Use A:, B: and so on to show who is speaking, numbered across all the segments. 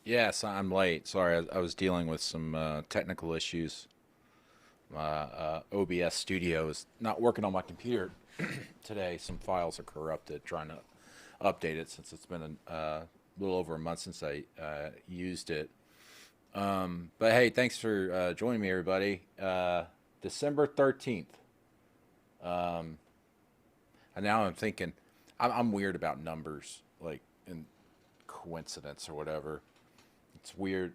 A: Yes, I'm late. Sorry, I was dealing with some technical issues. My OBS Studio is not working on my computer today. Some files are corrupted. Trying to update it since it's been a little over a month since I used it. But hey, thanks for joining me, everybody. December 13th. Um, and now I'm thinking, I'm weird about numbers, like in coincidence or whatever. It's weird.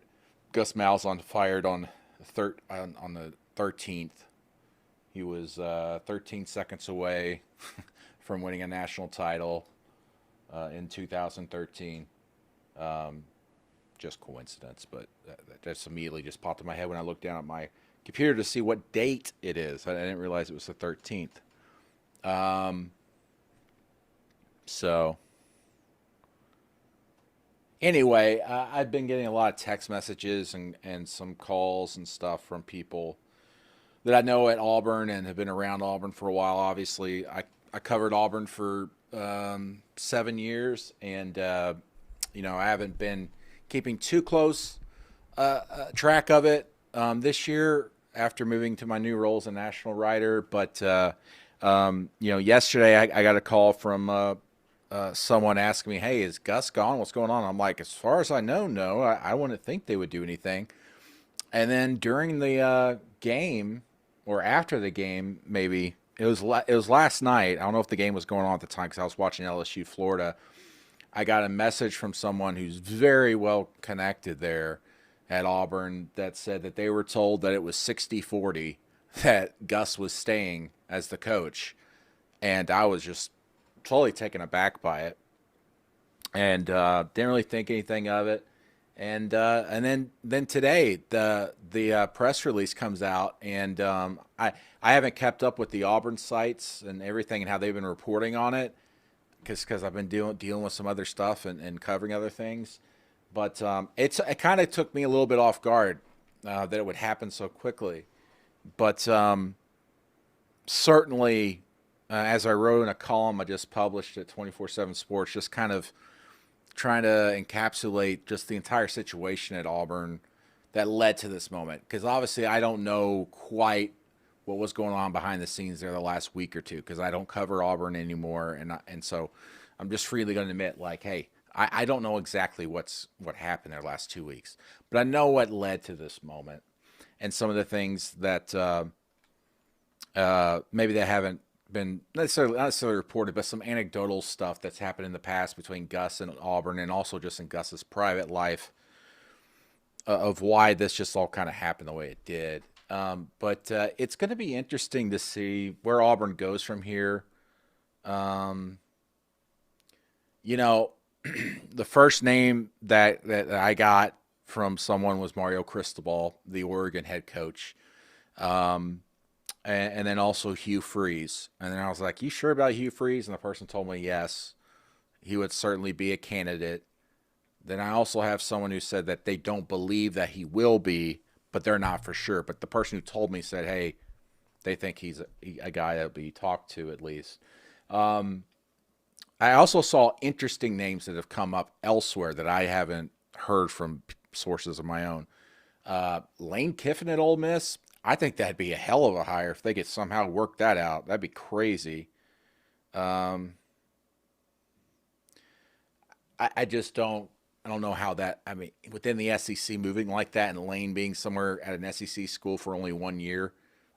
A: Gus Malzahn fired on the 13th. He was 13 seconds away from winning a national title in 2013. Um, just coincidence, but that just immediately just popped in my head when I looked down at my computer to see what date it is. I didn't realize it was the 13th. Um, so anyway, I've been getting a lot of text messages and some calls and stuff from people that I know at Auburn and have been around Auburn for a while. Obviously, I covered Auburn for 7 years, and I haven't been keeping too close track of it this year after moving to my new role as a national writer. But yesterday I got a call from someone asking me, "Hey, is Gus gone? What's going on?" I'm like, "As far as I know, no. I wouldn't think they would do anything." And then during the game, or after the game, maybe it was last night. I don't know if the game was going on at the time because I was watching LSU Florida. I got a message from someone who's very well connected there at Auburn that said that they were told that it was 60-40 that Gus was staying as the coach, and I was just totally taken aback by it, and didn't really think anything of it. And then today the press release comes out, and I haven't kept up with the Auburn sites and everything and how they've been reporting on it because I've been dealing with some other stuff and covering other things. But it kind of took me a little bit off guard that it would happen so quickly. But certainly, as I wrote in a column I just published at 24/7 Sports, just kind of trying to encapsulate just the entire situation at Auburn that led to this moment. Because obviously, I don't know quite what was going on behind the scenes there the last week or two because I don't cover Auburn anymore, and so I'm just freely going to admit, like, hey, I don't know exactly what happened there the last 2 weeks, but I know what led to this moment and some of the things that maybe they haven't been necessarily not necessarily reported, but some anecdotal stuff that's happened in the past between Gus and Auburn, and also just in Gus's private life of why this just all kind of happened the way it did. But it's going to be interesting to see where Auburn goes from here. Um, you know, the first name that I got from someone was Mario Cristobal, the Oregon head coach. Um, and then also Hugh Freeze. And then I was like, "You sure about Hugh Freeze?" And the person told me yes, he would certainly be a candidate. Then I also have someone who said that they don't believe that he will be, but they're not for sure. But the person who told me said, "Hey, they think he's a guy that'll be talked to at least." Um, I also saw interesting names that have come up elsewhere that I haven't heard from sources of my own. Lane Kiffin at Ole Miss. I think that'd be a hell of a hire if they could somehow work that out. That'd be crazy. Um, I just don't. I don't know how that. I mean, within the SEC, moving like that, and Lane being somewhere at an SEC school for only 1 year,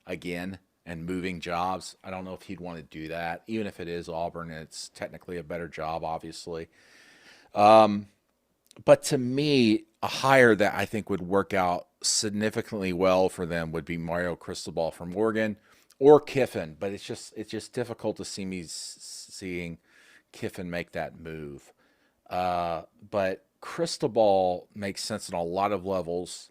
A: again, and moving jobs. I don't know if he'd want to do that, even if it is Auburn and it's technically a better job, obviously. Um, But to me, a hire that I think would work out significantly well for them would be Mario Cristobal from Oregon or Kiffin. But it's just difficult to see me seeing Kiffin make that move. But Cristobal makes sense on a lot of levels.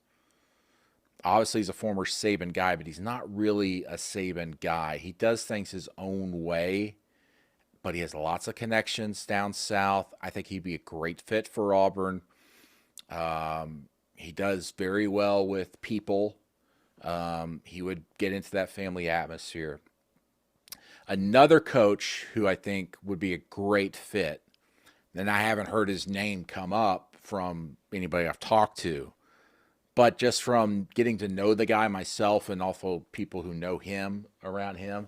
A: Obviously, he's a former Saban guy, but he's not really a Saban guy. He does things his own way, but he has lots of connections down south. I think he'd be a great fit for Auburn. He does very well with people. He would get into that family atmosphere. Another coach who I think would be a great fit, and I haven't heard his name come up from anybody I've talked to, but just from getting to know the guy myself and also people who know him around him,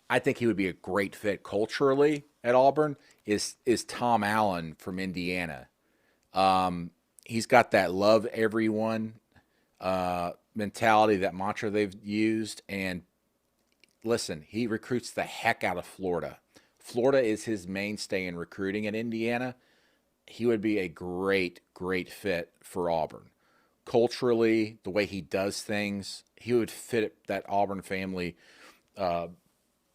A: I think he would be a great fit culturally at Auburn. Is Tom Allen from Indiana? He's got that love everyone mentality, that mantra they've used. And listen, he recruits the heck out of Florida. Florida is his mainstay in recruiting in Indiana. He would be a great, great fit for Auburn. Culturally, the way he does things, he would fit that Auburn family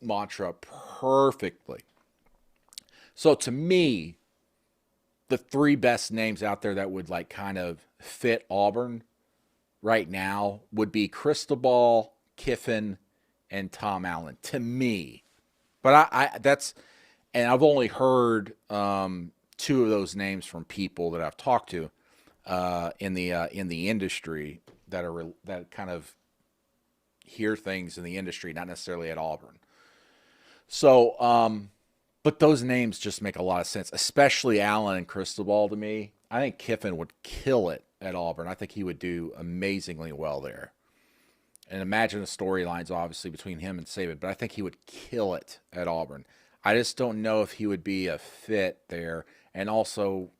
A: mantra perfectly. So to me, the three best names out there that would like kind of fit Auburn right now would be Cristobal, Kiffin, and Tom Allen to me. But and I've only heard two of those names from people that I've talked to in the industry that kind of hear things in the industry, not necessarily at Auburn. So, but those names just make a lot of sense, especially Allen and Cristobal to me. I think Kiffin would kill it at Auburn. I think he would do amazingly well there. And imagine the storylines, obviously, between him and Saban, but I think he would kill it at Auburn. I just don't know if he would be a fit there. And also,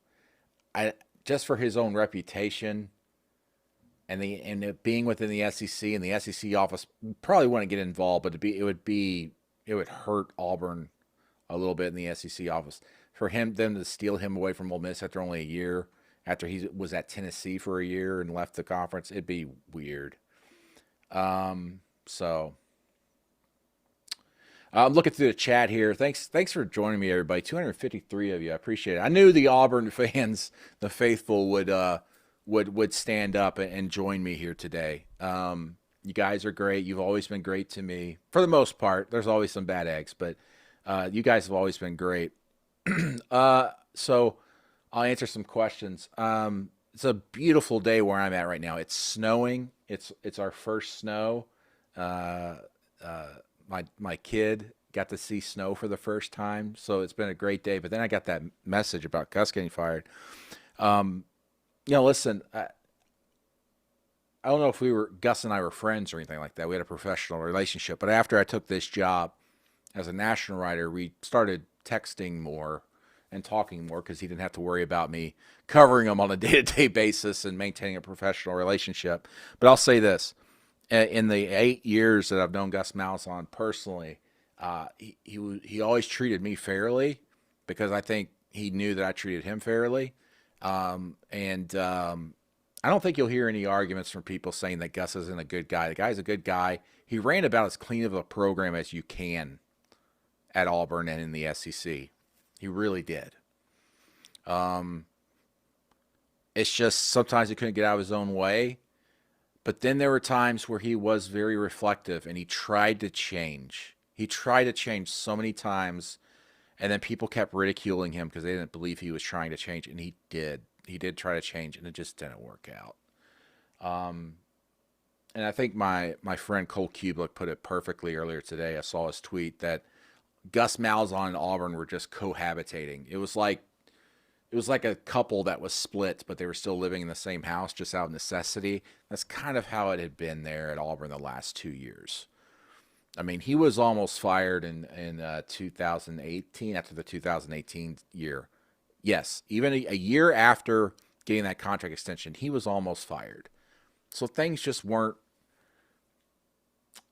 A: just for his own reputation and it being within the SEC and the SEC office, probably wouldn't get involved, but it would hurt Auburn a little bit in the SEC office. For them to steal him away from Ole Miss after only a year, after he was at Tennessee for a year and left the conference, it'd be weird. So I'm looking through the chat here. Thanks for joining me, everybody. 253 of you. I appreciate it. I knew the Auburn fans, the faithful, would stand up and join me here today. You guys are great. You've always been great to me for the most part. There's always some bad eggs, but you guys have always been great. So I'll answer some questions. It's a beautiful day where I'm at right now. It's snowing. It's our first snow. My kid got to see snow for the first time, so it's been a great day. But then I got that message about Gus getting fired. Listen, I don't know if Gus and I were friends or anything like that. We had a professional relationship. But after I took this job as a national writer, we started texting more and talking more because he didn't have to worry about me covering him on a day-to-day basis and maintaining a professional relationship. But I'll say this. In the 8 years that I've known Gus Malzahn personally, he always treated me fairly because I think he knew that I treated him fairly. I don't think you'll hear any arguments from people saying that Gus isn't a good guy. The guy's a good guy. He ran about as clean of a program as you can at Auburn and in the SEC. He really did. It's just sometimes he couldn't get out of his own way. But then there were times where he was very reflective and he tried to change. He tried to change so many times, and then people kept ridiculing him because they didn't believe he was trying to change, and he did. He did try to change, and it just didn't work out. And I think my friend Cole Kublik put it perfectly earlier today. I saw his tweet that Gus Malzahn and Auburn were just cohabitating. It was like a couple that was split, but they were still living in the same house just out of necessity. That's kind of how it had been there at Auburn the last 2 years. I mean, he was almost fired in 2018, after the 2018 year. Yes, even a year after getting that contract extension, he was almost fired. So things weren't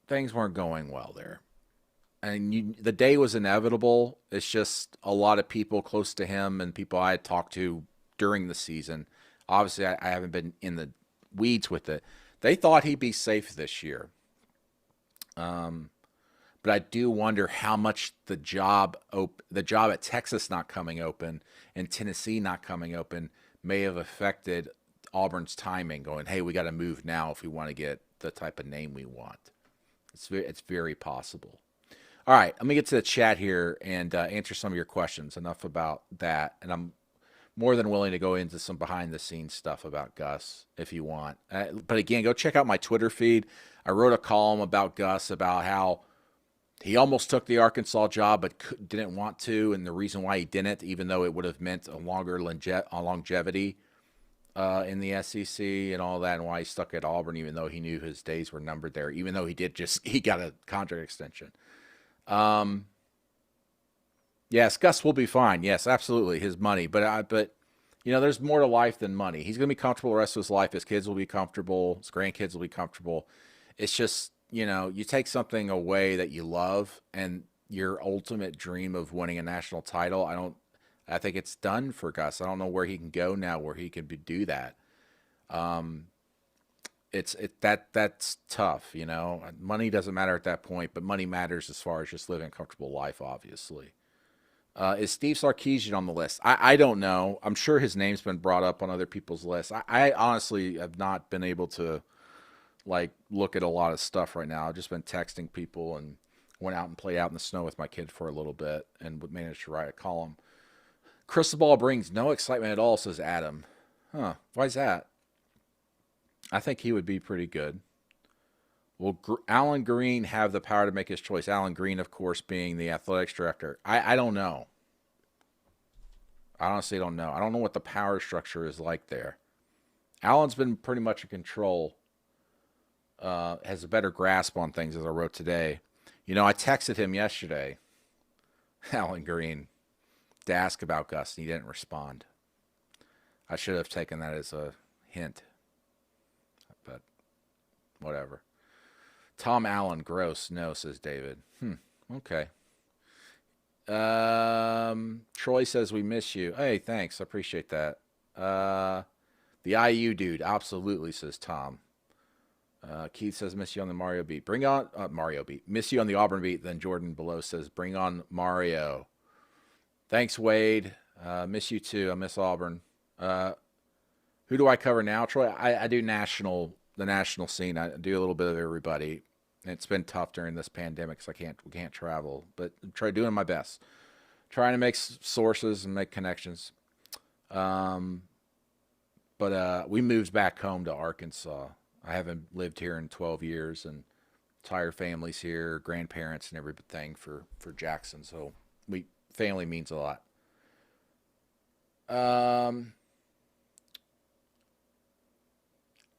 A: going well there. And the day was inevitable. It's just a lot of people close to him and people I had talked to during the season. Obviously, I haven't been in the weeds with it. They thought he'd be safe this year. But I do wonder how much the job at Texas not coming open and Tennessee not coming open may have affected Auburn's timing, going, hey, we got to move now if we want to get the type of name we want. It's very possible. All right, let me get to the chat here and answer some of your questions. Enough about that. And I'm more than willing to go into some behind-the-scenes stuff about Gus if you want. But again, go check out my Twitter feed. I wrote a column about Gus, about how he almost took the Arkansas job but didn't want to, and the reason why he didn't, even though it would have meant a longer longevity in the SEC and all that, and why he stuck at Auburn, even though he knew his days were numbered there, even though he got a contract extension. Yes, Gus will be fine. Yes, absolutely, his money, but there's more to life than money. He's going to be comfortable the rest of his life. His kids will be comfortable. His grandkids will be comfortable. It's just, you take something away that you love and your ultimate dream of winning a national title. I think it's done for Gus. I don't know where he can go now where he can do that. That's tough, Money doesn't matter at that point, but money matters as far as just living a comfortable life, obviously. Is Steve Sarkisian on the list? I don't know. I'm sure his name's been brought up on other people's lists. I honestly have not been able to look at a lot of stuff right now. I've just been texting people and went out and played out in the snow with my kid for a little bit and managed to write a column. Crystal ball brings no excitement at all, says Adam. Huh? Why is that? I think he would be pretty good. Will Alan Green have the power to make his choice? Alan Green, of course, being the athletics director. I don't know. I honestly don't know. I don't know what the power structure is like there. Alan's been pretty much in control, has a better grasp on things, as I wrote today. I texted him yesterday, Alan Green, to ask about Gus, and he didn't respond. I should have taken that as a hint, but whatever. Tom Allen, gross. No, says David. Okay. Troy says we miss you. Hey, thanks. I appreciate that. The IU dude, absolutely, says Tom. Keith says miss you on the Mario beat. Bring on Mario beat. Miss you on the Auburn beat. Then Jordan below says bring on Mario. Thanks, Wade. Miss you too. I miss Auburn. Who do I cover now, Troy? I do the national scene. I do a little bit of everybody. It's been tough during this pandemic because we can't travel, but try doing my best, trying to make sources and make connections. But we moved back home to Arkansas. I haven't lived here in 12 years, and entire family's here, grandparents and everything for Jackson. So family means a lot.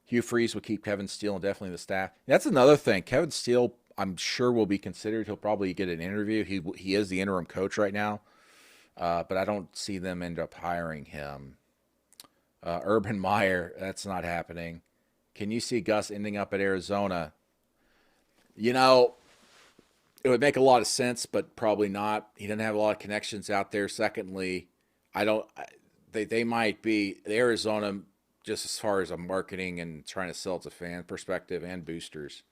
A: Hugh Freeze would keep Kevin Steele and definitely the staff. That's another thing. Kevin Steele, I'm sure, will be considered. He'll probably get an interview. He is the interim coach right now, but I don't see them end up hiring him. Urban Meyer, that's not happening. Can you see Gus ending up at Arizona? It would make a lot of sense, but probably not. He doesn't have a lot of connections out there. Secondly, they might be Arizona, just as far as a marketing and trying to sell to fan perspective and boosters.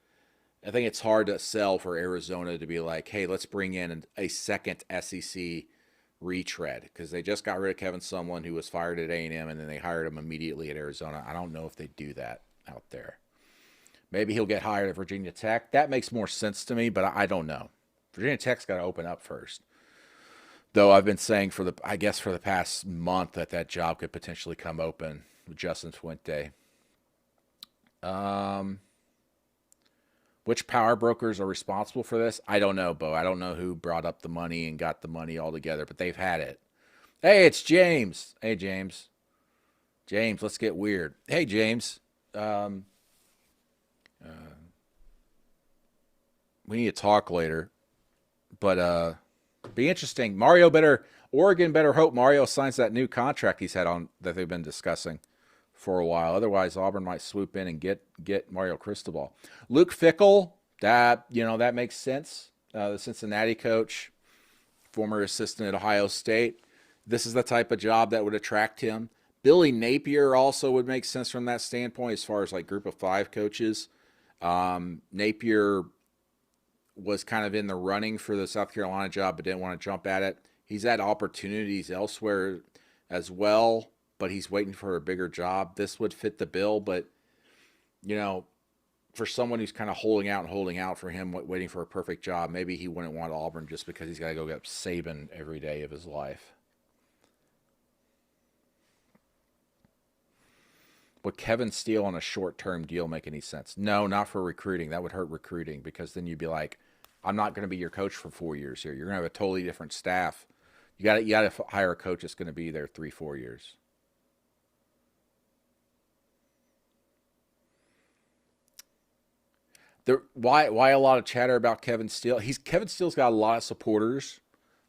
A: I think it's hard to sell for Arizona to be like, hey, let's bring in a second SEC retread, because they just got rid of Kevin Sumlin, who was fired at A&M, and then they hired him immediately at Arizona. I don't know if they do that out there. Maybe he'll get hired at Virginia Tech. That makes more sense to me, but I don't know. Virginia Tech's got to open up first. Though I've been saying for the past month that job could potentially come open with Justin Fuente. Which power brokers are responsible for this? I don't know, Bo. I don't know who brought up the money and got the money all together, but they've had it. Hey, it's James. Hey, James. James, let's get weird. Hey, James. We need to talk later, but be interesting. Oregon better hope Mario signs that new contract he's had on that they've been discussing for a while. Otherwise, Auburn might swoop in and get Mario Cristobal. Luke Fickell, that makes sense. The Cincinnati coach, former assistant at Ohio State. This is the type of job that would attract him. Billy Napier also would make sense from that standpoint as far as group of five coaches. Napier was kind of in the running for the South Carolina job, but didn't want to jump at it. He's had opportunities elsewhere as well, but he's waiting for a bigger job. This would fit the bill, but, for someone who's kind of holding out for him, waiting for a perfect job, maybe he wouldn't want Auburn just because he's got to go get Saban every day of his life. Would Kevin Steele on a short-term deal make any sense? No, not for recruiting. That would hurt recruiting, because then you'd be like, I'm not going to be your coach for 4 years here. You're going to have a totally different staff. You got to hire a coach that's going to be there 3-4 years. Why a lot of chatter about Kevin Steele? Kevin Steele's got a lot of supporters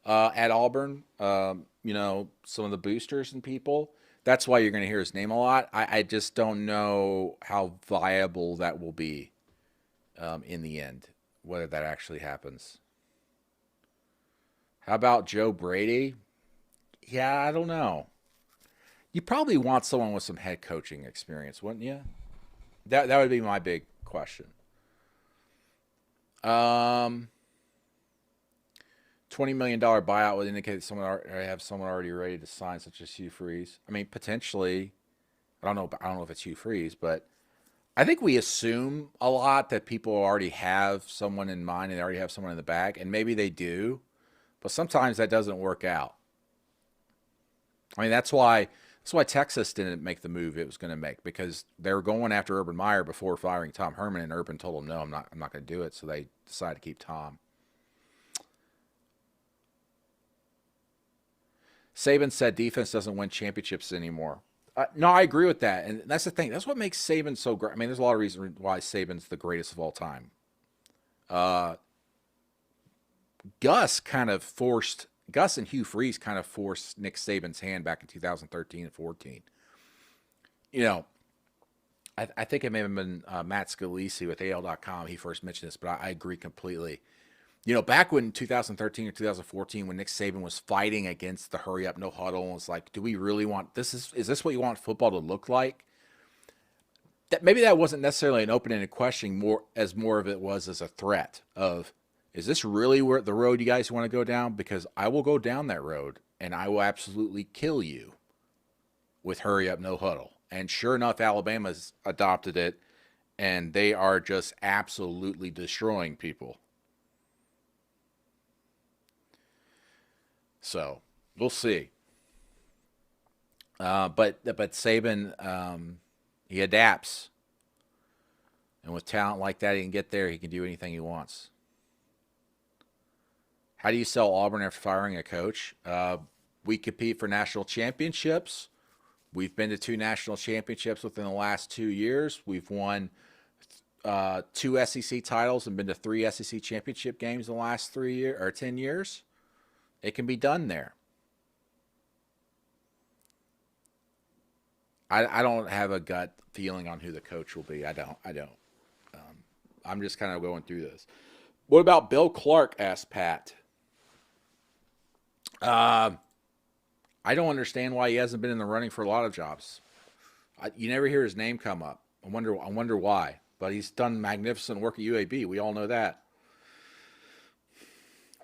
A: at Auburn. Some of the boosters and people. That's why you're going to hear his name a lot. I just don't know how viable that will be in the end, whether that actually happens. How about Joe Brady? Yeah, I don't know. You probably want someone with some head coaching experience, wouldn't you? That would be my big question. Um, $20 million buyout would indicate that someone already ready to sign, such as Hugh Freeze. I mean, potentially. I don't know if it's Hugh Freeze, but I think we assume a lot that people already have someone in mind and they already have someone in the bag, and maybe they do, but sometimes that doesn't work out. I mean, that's why Texas didn't make the move it was going to make, because they were going after Urban Meyer before firing Tom Herman, and Urban told them, no, I'm not going to do it. So they decided to keep Tom. Saban said defense doesn't win championships anymore. No, I agree with that, and that's the thing. That's what makes Saban so great. I mean, there's a lot of reasons why Saban's the greatest of all time. Uh, Gus and Hugh Freeze kind of forced Nick Saban's hand back in 2013 and 14. You know, I think it may have been Matt Scalisi with AL.com. He first mentioned this, but I agree completely. Back when 2013 or 2014, when Nick Saban was fighting against the hurry up, no huddle, and was like, do we really want this? Is this what you want football to look like? That maybe that wasn't necessarily an open-ended question, more of it was as a threat of, is this really where the road you guys want to go down? Because I will go down that road and I will absolutely kill you with hurry up, no huddle. And sure enough, Alabama's adopted it, and they are just absolutely destroying people. So we'll see. But Saban, he adapts, and with talent like that, he can get there. He can do anything he wants. How do you sell Auburn after firing a coach? We compete for national championships. We've been to 2 national championships within the last 2 years. We've won 2 SEC titles and been to 3 SEC championship games in the last 10 years. It can be done there. I don't have a gut feeling on who the coach will be. I don't. I'm just kind of going through this. What about Bill Clark? Asked Pat. I don't understand why he hasn't been in the running for a lot of jobs. You never hear his name come up. I wonder why. But he's done magnificent work at UAB. We all know that.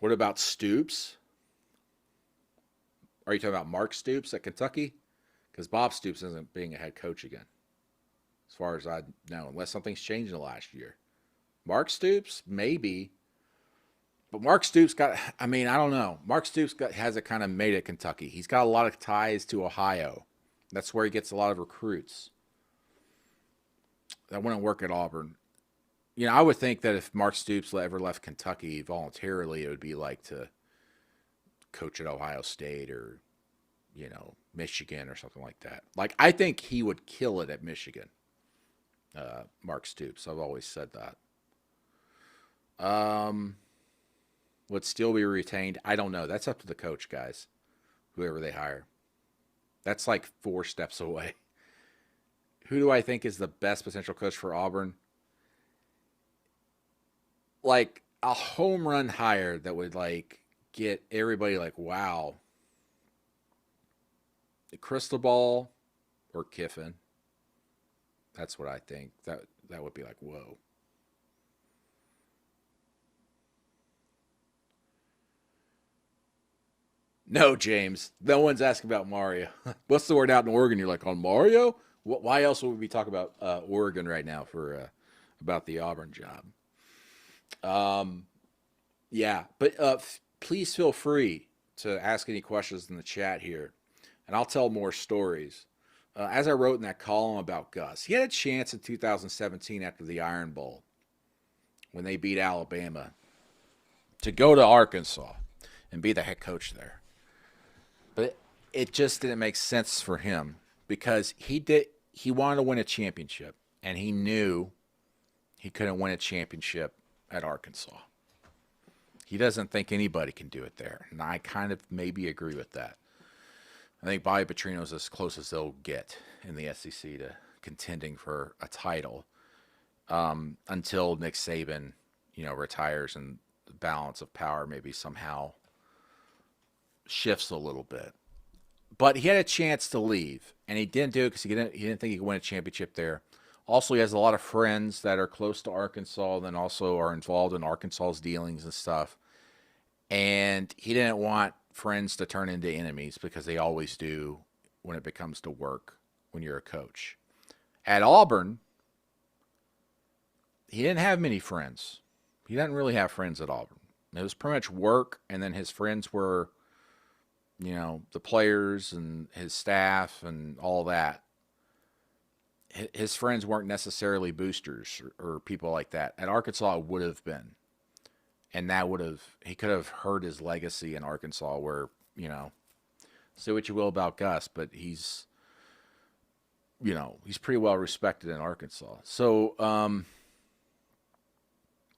A: What about Stoops? Are you talking about Mark Stoops at Kentucky? Because Bob Stoops isn't being a head coach again, as far as I know, unless something's changed in the last year. Mark Stoops, maybe. But Mark Stoops I don't know. Mark Stoops has it kind of made at Kentucky. He's got a lot of ties to Ohio. That's where he gets a lot of recruits. That wouldn't work at Auburn. I would think that if Mark Stoops ever left Kentucky voluntarily, it would be like to coach at Ohio State or, Michigan or something like that. Like, I think he would kill it at Michigan, Mark Stoops. I've always said that. Would still be retained? I don't know. That's up to the coach, guys, whoever they hire. That's like 4 steps away. Who do I think is the best potential coach for Auburn? Like a home run hire that would get everybody wow. The Cristobal or Kiffin. That's what I think. That would be whoa. No, James. No one's asking about Mario. What's the word out in Oregon? You're on Mario? Why else would we talk about Oregon right now for about the Auburn job? Yeah, but please feel free to ask any questions in the chat here, and I'll tell more stories. As I wrote in that column about Gus, he had a chance in 2017 after the Iron Bowl when they beat Alabama to go to Arkansas and be the head coach there. But it just didn't make sense for him because he wanted to win a championship, and he knew he couldn't win a championship at Arkansas. He doesn't think anybody can do it there. And I kind of maybe agree with that. I think Bobby Petrino's as close as they'll get in the SEC to contending for a title until Nick Saban, retires and the balance of power maybe somehow shifts a little bit. But he had a chance to leave, and he didn't do it because he didn't think he could win a championship there. Also, he has a lot of friends that are close to Arkansas, and then also are involved in Arkansas's dealings and stuff. And he didn't want friends to turn into enemies because they always do when it becomes to work when you're a coach. At Auburn, he didn't have many friends. He didn't really have friends at Auburn. It was pretty much work, and then his friends were, the players and his staff and all that. His friends weren't necessarily boosters or people like that. At Arkansas, it would have been. And he could have hurt his legacy in Arkansas where, say what you will about Gus, but he's pretty well respected in Arkansas. So,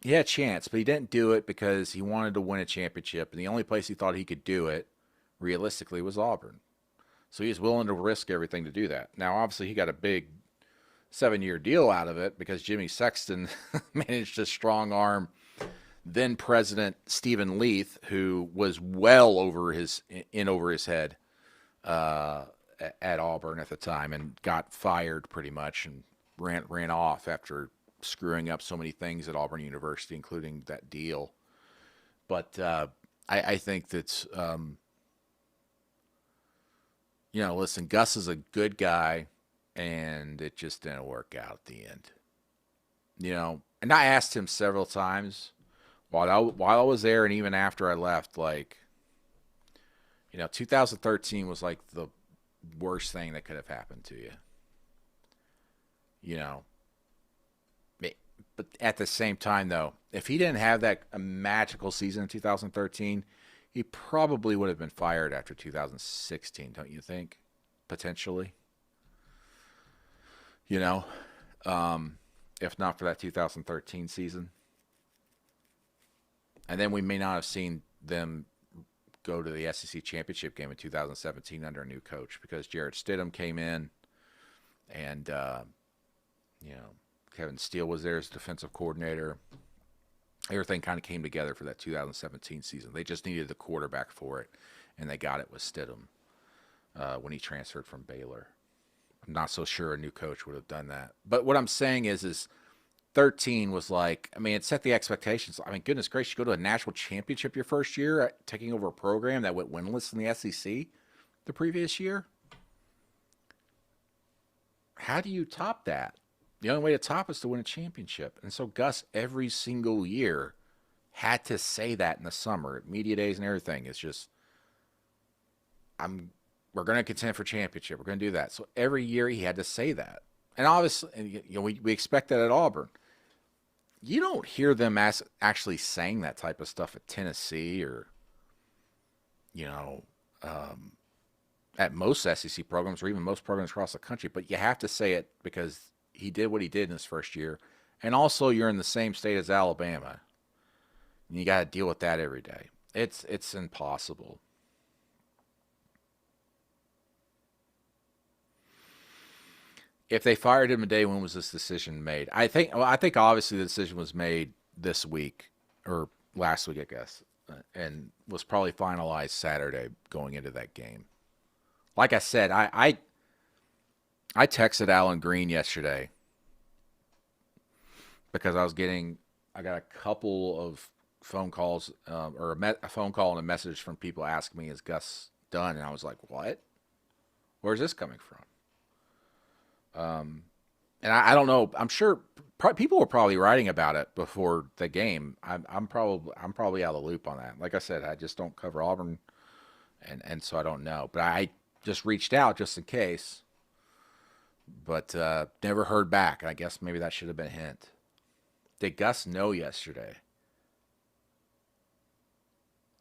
A: he had a chance, but he didn't do it because he wanted to win a championship. And the only place he thought he could do it, realistically, was Auburn. So he was willing to risk everything to do that. Now, obviously, he got a big 7-year deal out of it because Jimmy Sexton managed to strong-arm then President Stephen Leath, who was well over his head at Auburn at the time and got fired pretty much and ran off after screwing up so many things at Auburn University, including that deal. But I think that's, listen, Gus is a good guy, and it just didn't work out at the end. And I asked him several times while I was there and even after I left, 2013 was like the worst thing that could have happened to you. But at the same time, though, if he didn't have that magical season in 2013, he probably would have been fired after 2016, don't you think? Potentially. If not for that 2013 season. And then we may not have seen them go to the SEC championship game in 2017 under a new coach because Jarrett Stidham came in and, Kevin Steele was there as defensive coordinator. Everything kind of came together for that 2017 season. They just needed the quarterback for it, and they got it with Stidham when he transferred from Baylor. I'm not so sure a new coach would have done that. But what I'm saying is 13 was it set the expectations. Goodness gracious, you go to a national championship your first year, taking over a program that went winless in the SEC the previous year. How do you top that? The only way to top is to win a championship. And so Gus, every single year, had to say that in the summer, at media days and everything. It's just, we're going to contend for championship. We're going to do that. So every year he had to say that. And obviously, we expect that at Auburn. You don't hear them actually saying that type of stuff at Tennessee or, at most SEC programs or even most programs across the country. But you have to say it because he did what he did in his first year. And also you're in the same state as Alabama. And you got to deal with that every day. It's impossible. If they fired him today, when was this decision made? I think obviously the decision was made this week or last week, I guess, and was probably finalized Saturday going into that game. Like I said, I texted Alan Green yesterday because I got a couple of phone calls or a phone call and a message from people asking me, is Gus done? And I was like, what? Where's this coming from? And I don't know. I'm sure people were probably writing about it before the game. I'm probably out of the loop on that. Like I said, I just don't cover Auburn, and so I don't know. But I just reached out just in case. But never heard back. I guess maybe that should have been a hint. Did Gus know yesterday?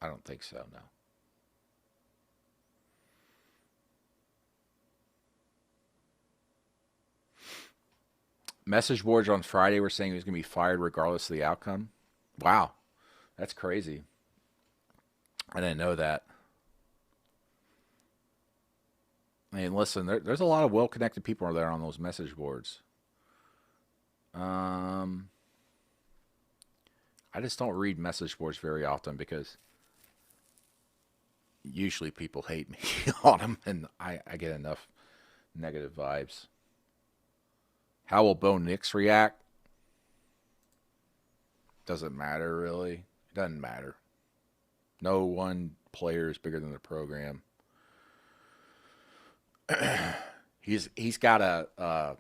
A: I don't think so, no. Message boards on Friday were saying he was going to be fired regardless of the outcome. Wow, that's crazy. I didn't know that. I mean, listen, there's a lot of well-connected people there on those message boards. I just don't read message boards very often because usually people hate me on them, and I get enough negative vibes. How will Bo Nix react? Doesn't matter, really. It doesn't matter. No one player is bigger than the program. He's got a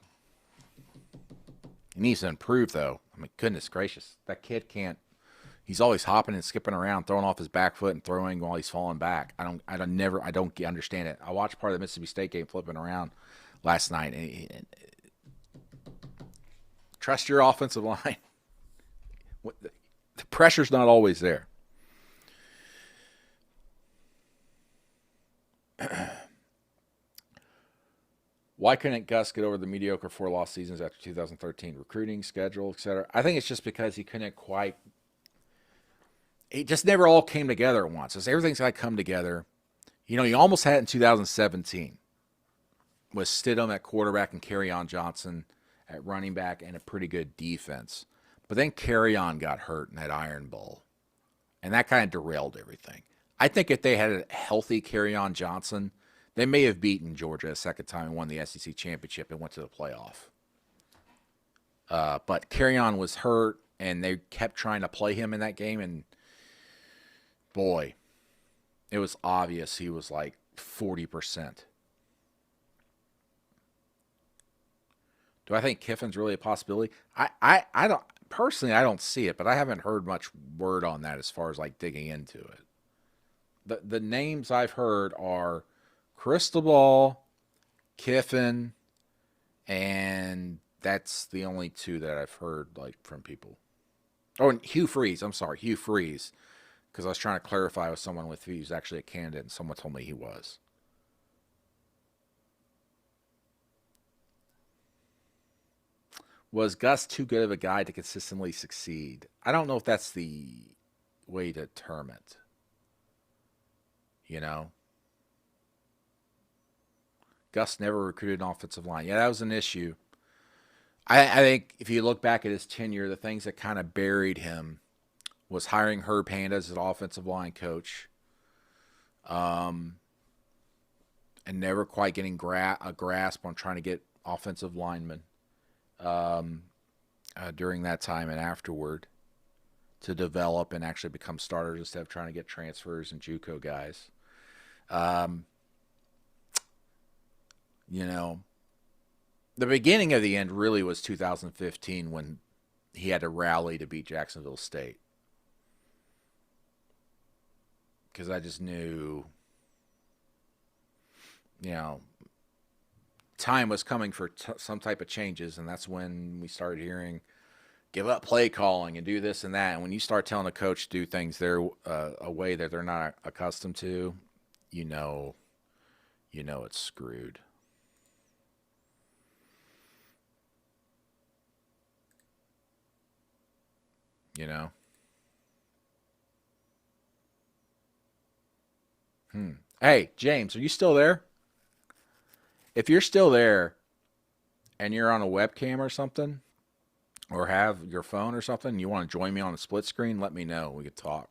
A: he needs to improve though. I mean, goodness gracious, that kid can't. He's always hopping and skipping around, throwing off his back foot and throwing while he's falling back. I don't understand it. I watched part of the Mississippi State game flipping around last night. And trust your offensive line. The pressure's not always there. Why couldn't Gus get over the mediocre 4-loss seasons after 2013? Recruiting, schedule, etc. I think it's just because he couldn't quite. It just never all came together at once. As everything's got to come together. You know, you almost had it in 2017 with Stidham at quarterback and Kerryon Johnson at running back and a pretty good defense. But then Kerryon got hurt in that Iron Bowl, and that kind of derailed everything. I think if they had a healthy Kerryon Johnson, they may have beaten Georgia a second time and won the SEC championship and went to the playoff. But Kerryon was hurt, and they kept trying to play him in that game, and boy, it was obvious he was like 40%. Do I think Kiffin's really a possibility? I don't personally. I don't see it, but I haven't heard much word on that as far as like digging into it. The names I've heard are Cristobal, Kiffin, and that's the only two that I've heard like from people. Oh, and Hugh Freeze. I'm sorry, Hugh Freeze, because I was trying to clarify with someone if he was actually a candidate, and someone told me he was. Was Gus too good of a guy to consistently succeed? I don't know if that's the way to term it. You know? Gus never recruited an offensive line. Yeah, that was an issue. I think if you look back at his tenure, the things that kind of buried him was hiring Herb Hand as an offensive line coach, and never quite getting a grasp on trying to get offensive linemen during that time and afterward to develop and actually become starters instead of trying to get transfers and JUCO guys. You know, the beginning of the end really was 2015 when he had to rally to beat Jacksonville State. Because I just knew, you know, time was coming for some type of changes, and that's when we started hearing, give up play calling and do this and that. And when you start telling a coach to do things a way that they're not accustomed to, you know it's screwed. You know? Hey, James, are you still there? If you're still there and you're on a webcam or something, or have your phone or something, and you want to join me on a split screen, let me know. We could talk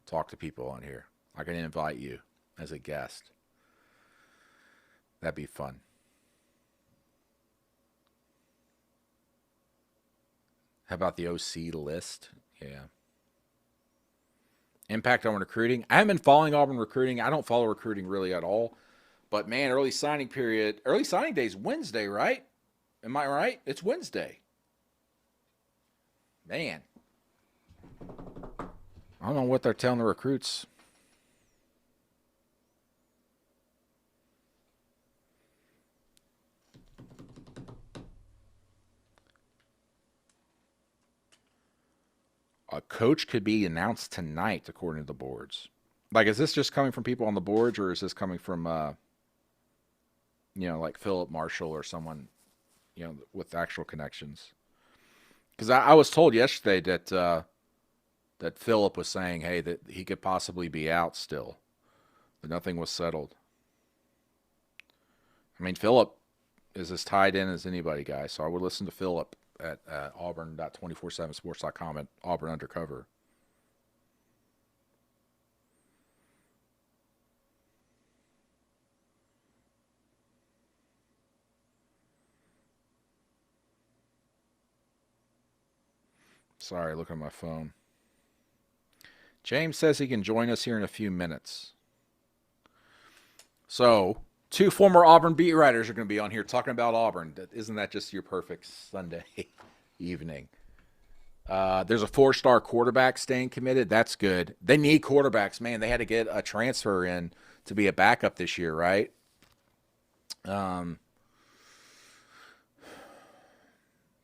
A: to people on here. I can invite you as a guest. That'd be fun. How about the OC list? Yeah. Impact on recruiting. I haven't been following Auburn recruiting. I don't follow recruiting really at all. But, man, early signing day is Wednesday, right? Am I right? It's Wednesday. Man. I don't know what they're telling the recruits. A coach could be announced tonight, according to the boards. Like, is this just coming from people on the boards, or is this coming from, like Philip Marshall or someone with actual connections. Because I was told yesterday that Philip was saying, hey, that he could possibly be out still, but nothing was settled. I mean, Philip is as tied in as anybody, guys. So I would listen to Philip at auburn.247sports.com at Auburn Undercover. Sorry, look at my phone. James says he can join us here in a few minutes. So, 2 former Auburn beat writers are going to be on here talking about Auburn. Isn't that just your perfect Sunday evening? There's a 4-star quarterback staying committed. That's good. They need quarterbacks, man. They had to get a transfer in to be a backup this year, right?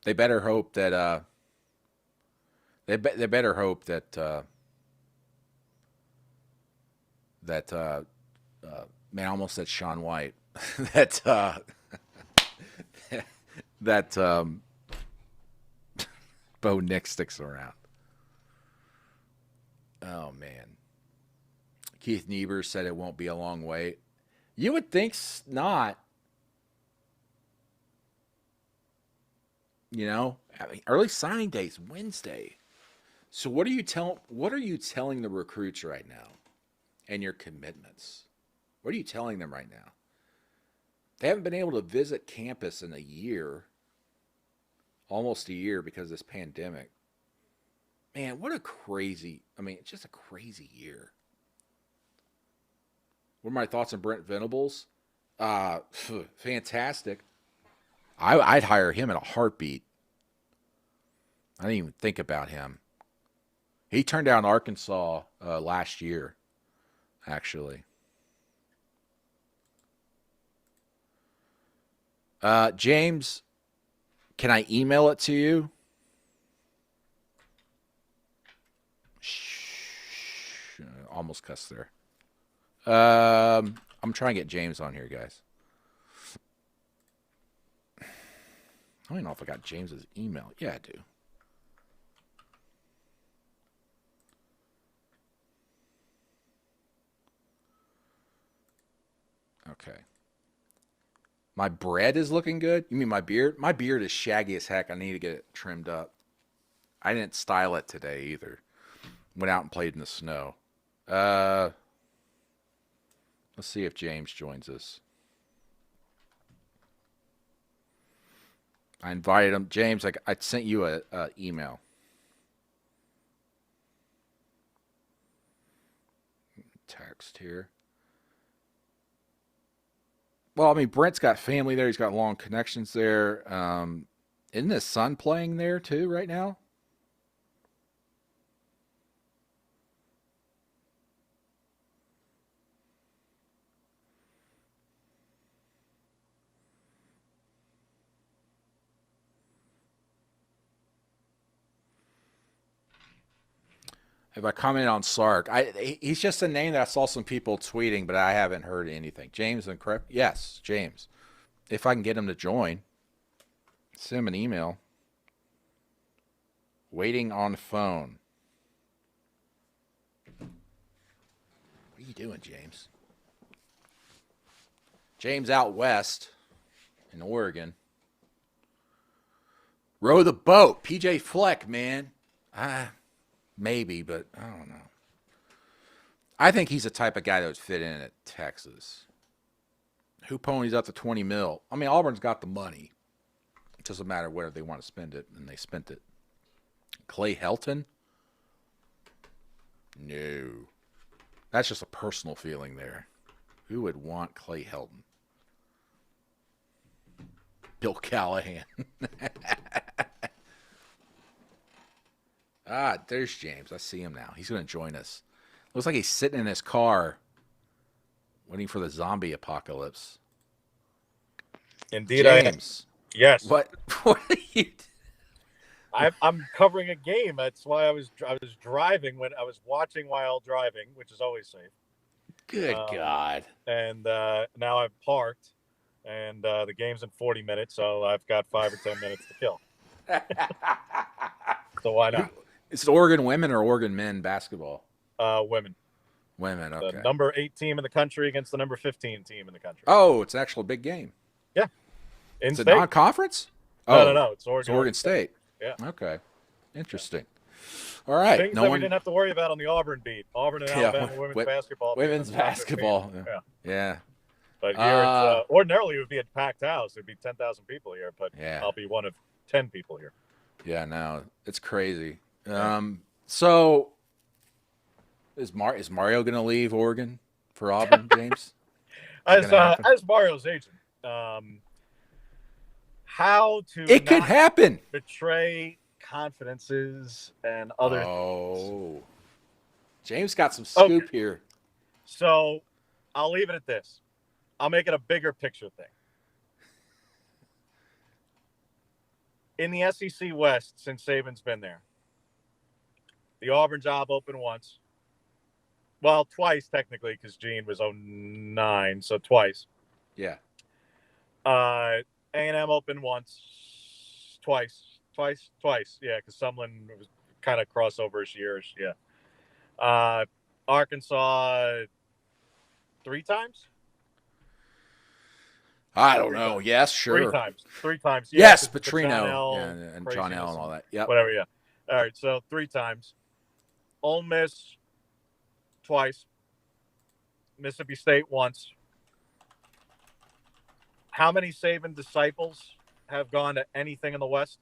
A: They better hope that they better hope that man, I almost said Sean White. that Bo Nick sticks around. Oh man, Keith Niebuhr said it won't be a long wait. You would think not. I mean, early signing day is Wednesday. So what are you telling the recruits right now and your commitments? What are you telling them right now? They haven't been able to visit campus in a year, almost a year because of this pandemic. Man, it's just a crazy year. What are my thoughts on Brent Venables? Fantastic. I'd hire him in a heartbeat. I didn't even think about him. He turned down Arkansas last year, actually. James, can I email it to you? Shh, almost cussed there. I'm trying to get James on here, guys. I don't even know if I got James's email. Yeah, I do. Okay. My bread is looking good? You mean my beard? My beard is shaggy as heck. I need to get it trimmed up. I didn't style it today either. Went out and played in the snow. Let's see if James joins us. I invited him. James, I sent you a email. Text here. Well, I mean, Brent's got family there. He's got long connections there. Isn't his son playing there too right now? If I comment on Sark, he's just a name that I saw some people tweeting, but I haven't heard anything. James and correct? Yes, James. If I can get him to join, send him an email. Waiting on phone. What are you doing, James? James out west in Oregon. Row the boat. PJ Fleck, man. Maybe, but I don't know. I think he's the type of guy that would fit in at Texas. Who ponies up to 20 mil? I mean, Auburn's got the money. It doesn't matter where they want to spend it, and they spent it. Clay Helton? No. That's just a personal feeling there. Who would want Clay Helton? Bill Callahan. There's James. I see him now. He's going to join us. Looks like he's sitting in his car waiting for the zombie apocalypse.
B: Indeed,
A: James.
B: Yes.
A: What are you doing?
B: I'm covering a game. That's why I was driving when I was watching while driving, which is always safe.
A: Good God.
B: And now I've parked, and the game's in 40 minutes, so I've got 5 or 10 minutes to kill. So why not?
A: Is it Oregon women or Oregon men basketball?
B: Women.
A: Women,
B: The
A: okay.
B: number 8 team in the country against the number 15 team in the country.
A: Oh, it's actually a big game.
B: Yeah. In
A: It's a
B: state.
A: non-conference?
B: No. It's
A: Oregon State.
B: Yeah.
A: Okay. Interesting. All right.
B: Things that we didn't have to worry about on the Auburn beat. Auburn and Alabama women's basketball.
A: Women's basketball. Yeah.
B: But here, it's, ordinarily it would be a packed house. There'd be 10,000 people here, but I'll be one of 10 people here.
A: Yeah, no, it's crazy. So is Mario going to leave Oregon for Auburn, James?
B: As Mario's agent, how to
A: it could happen.
B: Betray confidences and other
A: things. James got some scoop here.
B: So I'll leave it at this. I'll make it a bigger picture thing. In the SEC West, since Saban's been there, the Auburn job opened once. Well, twice technically, because Gene was 09, so twice.
A: Yeah.
B: A&M opened once, twice. Yeah, because Sumlin was kind of crossover-ish years. Yeah. Arkansas 3 times.
A: I don't know. Yes, sure.
B: 3 times.
A: Yeah, yes, Petrino and John L and all that. Yeah.
B: Whatever. Yeah. All right. So 3 times. Ole Miss twice. Mississippi State once. How many Saban disciples have gone to anything in the West?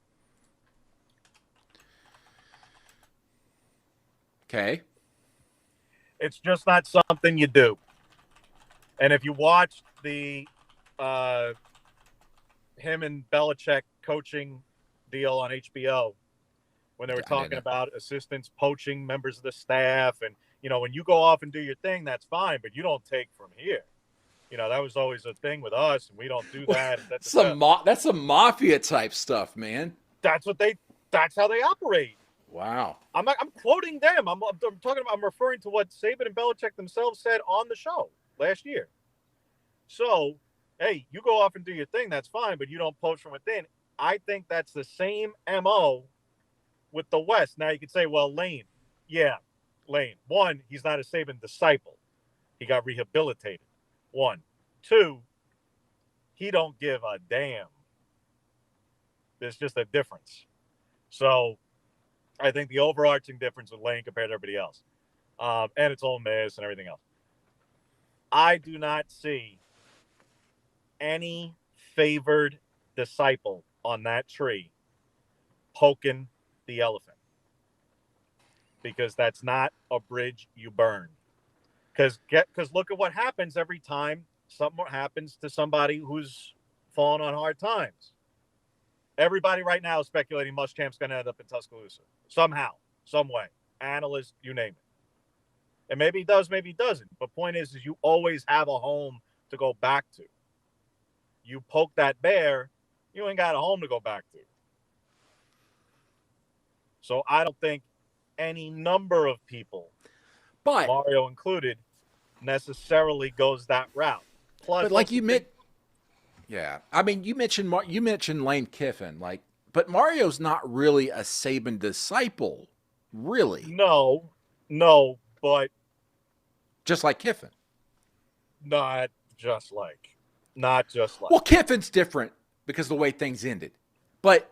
A: Okay.
B: It's just not something you do. And if you watch the him and Belichick coaching deal on HBO, when they were talking about assistants poaching members of the staff, and when you go off and do your thing, that's fine, but you don't take from here. That was always a thing with us, and we don't do that.
A: That's some mafia type stuff, man.
B: That's how they operate.
A: Wow.
B: I'm quoting them. I'm referring to what Saban and Belichick themselves said on the show last year. So, hey, you go off and do your thing, that's fine, but you don't poach from within. I think that's the same MO with the West. Now you could say, well, Lane. Yeah, Lane. 1, he's not a Saban disciple. He got rehabilitated. 1. 2, he don't give a damn. There's just a difference. So I think the overarching difference with Lane compared to everybody else, and it's Ole Miss and everything else, I do not see any favored disciple on that tree poking the elephant, because that's not a bridge you burn. Because look at what happens every time something happens to somebody who's fallen on hard times. Everybody right now is speculating Muschamp's going to end up in Tuscaloosa somehow, some way. Analysts, you name it. And maybe he does, maybe he doesn't. But point is you always have a home to go back to. You poke that bear, you ain't got a home to go back to. So I don't think any number of people, Mario included, necessarily goes that route. Plus,
A: but like you mentioned, yeah, I mean, you mentioned Lane Kiffin, but Mario's not really a Saban disciple, really.
B: No, but
A: just like Kiffin.
B: Not just like.
A: Well, Kiffin's different because of the way things ended, but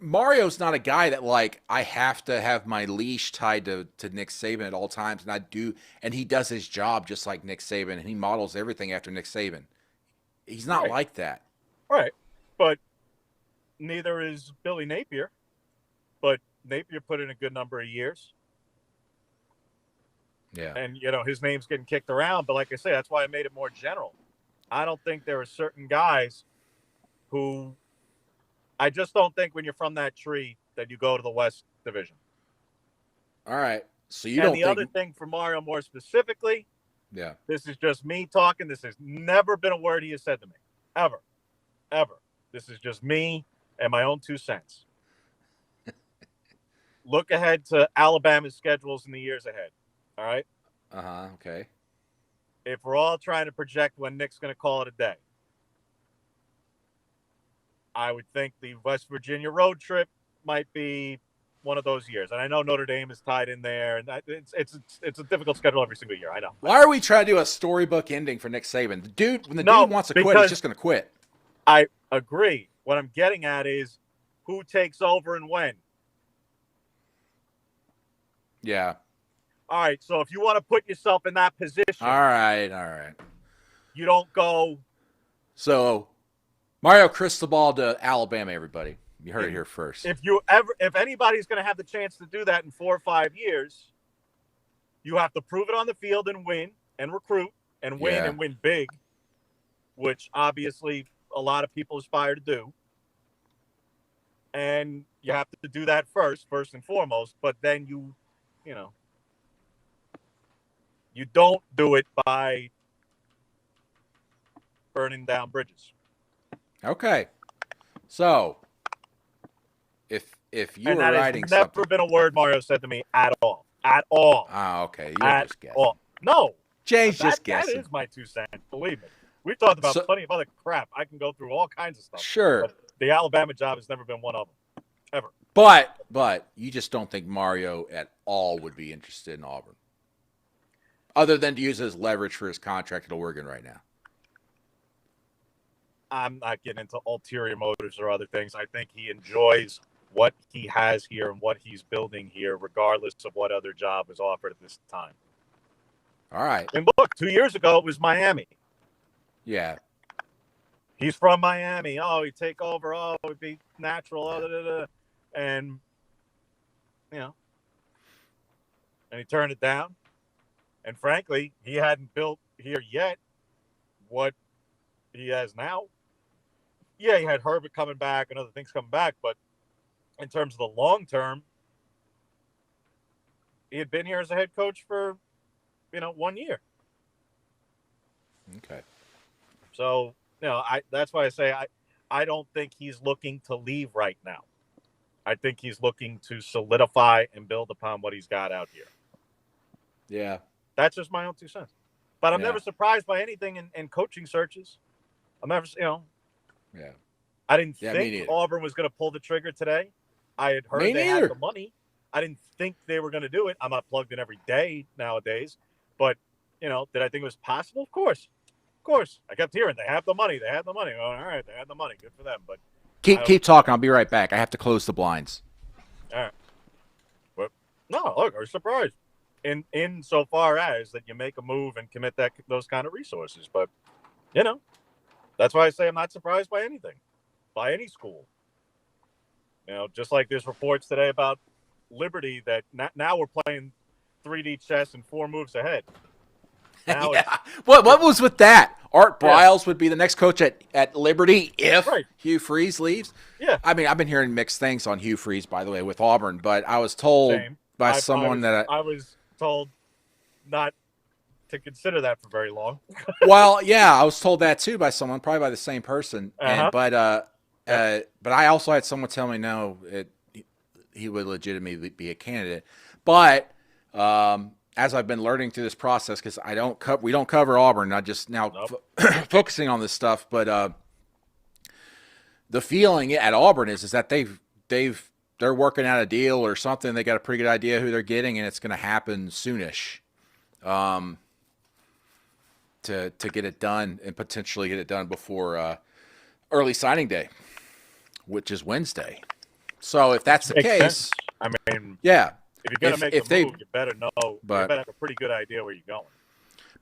A: Mario's not a guy that I have to have my leash tied to Nick Saban at all times, and he does his job just like Nick Saban, and he models everything after Nick Saban. He's not like that.
B: Right. But neither is Billy Napier. But Napier put in a good number of years.
A: Yeah.
B: And, his name's getting kicked around. But like I say, that's why I made it more general. I don't think there are certain guys who – I just don't think when you're from that tree that you go to the West Division.
A: All right. So
B: other thing for Mario more specifically –
A: yeah.
B: This is just me talking. This has never been a word he has said to me. Ever. This is just me and my own 2 cents. Look ahead to Alabama's schedules in the years ahead. All right?
A: Okay.
B: if we're all trying to project when Nick's going to call it a day, I would think the West Virginia road trip might be one of those years. And I know Notre Dame is tied in there, and it's a difficult schedule every single year. I know.
A: Why are we trying to do a storybook ending for Nick Saban? When the dude wants to quit, he's just going to quit.
B: I agree. What I'm getting at is who takes over and when.
A: Yeah.
B: All right. So if you want to put yourself in that position,
A: all right.
B: You don't go.
A: So Mario Cristobal to Alabama, everybody. You heard it here first.
B: If anybody's going to have the chance to do that in 4 or 5 years, you have to prove it on the field and win and recruit and win and win big, which obviously a lot of people aspire to do. And you have to do that first and foremost. But then you don't do it by burning down bridges.
A: Okay. So if you were writing
B: something, never been a word Mario said to me at all. At all.
A: Oh, okay. You're just guessing.
B: All. No.
A: Jay's just guessing.
B: That is my 2 cents. Believe me. We've talked about plenty of other crap. I can go through all kinds of stuff.
A: Sure.
B: But the Alabama job has never been one of them. Ever.
A: But you just don't think Mario at all would be interested in Auburn, other than to use it as leverage for his contract at Oregon right now.
B: I'm not getting into ulterior motives or other things. I think he enjoys what he has here and what he's building here, regardless of what other job is offered at this time.
A: All right.
B: And look, 2 years ago, it was Miami.
A: Yeah.
B: He's from Miami. Oh, he'd take over. Oh, it would be natural. And, and he turned it down. And frankly, he hadn't built here yet what he has now. Yeah, he had Herbert coming back and other things coming back, but in terms of the long term, he had been here as a head coach for, 1 year.
A: Okay.
B: So, that's why I say I don't think he's looking to leave right now. I think he's looking to solidify and build upon what he's got out here.
A: Yeah.
B: That's just my own 2 cents. But I'm never surprised by anything in coaching searches. I'm never,
A: Yeah.
B: I didn't think Auburn was going to pull the trigger today. I had heard they had the money. I didn't think they were going to do it. I'm not plugged in every day nowadays. But, did I think it was possible? Of course. Of course. I kept hearing they have the money. They have the money. Oh, all right. They have the money. Good for them. But
A: keep talking. I'll be right back. I have to close the blinds.
B: All right. But no, look, I was surprised. In so far as that you make a move and commit those kind of resources. But, that's why I say I'm not surprised by anything, by any school. Just like there's reports today about Liberty that now we're playing 3D chess and 4 moves ahead. Now
A: What was with that? Art Briles would be the next coach at Liberty if Hugh Freeze leaves?
B: Yeah.
A: I mean, I've been hearing mixed things on Hugh Freeze, by the way, with Auburn, but I was told by someone
B: I was told not to consider that for very long.
A: Well, yeah, I was told that too by someone, probably by the same person. But I also had someone tell me no, he would legitimately be a candidate. But as I've been learning through this process, because we don't cover Auburn, not just now focusing on this stuff, but the feeling at Auburn is that they're working out a deal or something. They got a pretty good idea who they're getting, and it's going to happen soonish. To get it done and potentially get it done before early signing day, which is Wednesday. So if that's the case,
B: sense. I mean,
A: yeah.
B: If you're going to make a move, you better know. You better have a pretty good idea where you're going.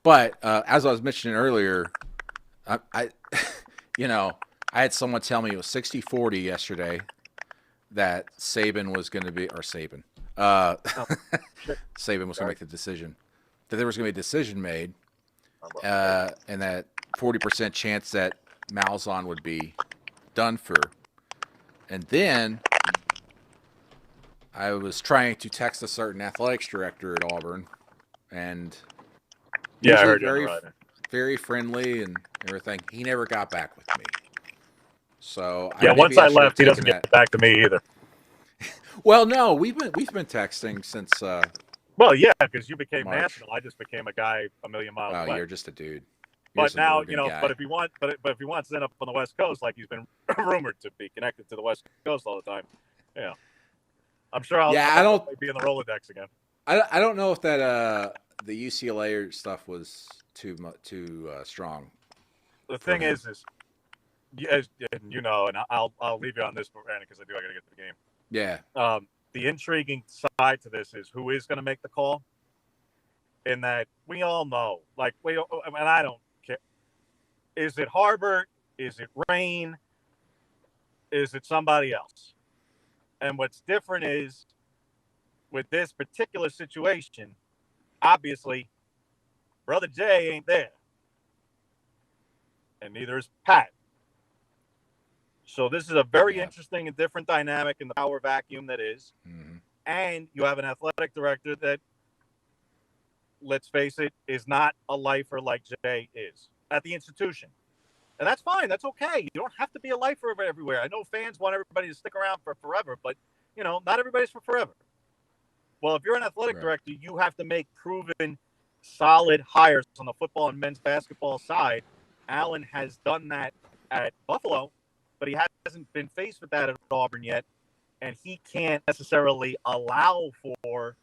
A: But as I was mentioning earlier, I had someone tell me it was 60-40 yesterday that Saban was going to be, or Saban. Saban was going to make the decision. That there was going to be a decision made, and that 40% chance that Malzahn would be done for. And then I was trying to text a certain athletics director at Auburn, and
B: I heard
A: very friendly and everything. He never got back with me. So
B: once I left, he doesn't get back to me either.
A: Well, no, we've been texting since
B: Well, yeah, because you became
A: March.
B: national. I just became a guy a million miles
A: Oh,
B: away.
A: you're just a dude. You're
B: But
A: just an
B: now,
A: Oregon guy.
B: but if he wants to end up on the West Coast, like he's been rumored to be connected to the West Coast all the time, yeah, I'm sure I'll
A: Yeah, I don't.
B: be in the Rolodex again.
A: I don't know if that the UCLA stuff was too strong
B: The
A: for
B: thing
A: him.
B: is, as you know, and I'll leave you on this, Brandon, because I got to get to the game.
A: Yeah.
B: The intriguing side to this is who is going to make the call. In that we all know, like and I don't care. Is it Harbert? Is it Rain? Is it somebody else? And what's different is with this particular situation, obviously, Brother Jay ain't there. And neither is Pat. So this is a very interesting and different dynamic in the power vacuum that is.
A: Mm-hmm.
B: And you have an athletic director that, let's face it, is not a lifer like Jay is at the institution. And that's fine. That's okay. You don't have to be a lifer everywhere. I know fans want everybody to stick around for forever, but, not everybody's for forever. Well, if you're an athletic director, you have to make proven, solid hires on the football and men's basketball side. Allen has done that at Buffalo, but he hasn't been faced with that at Auburn yet. And he can't necessarily allow for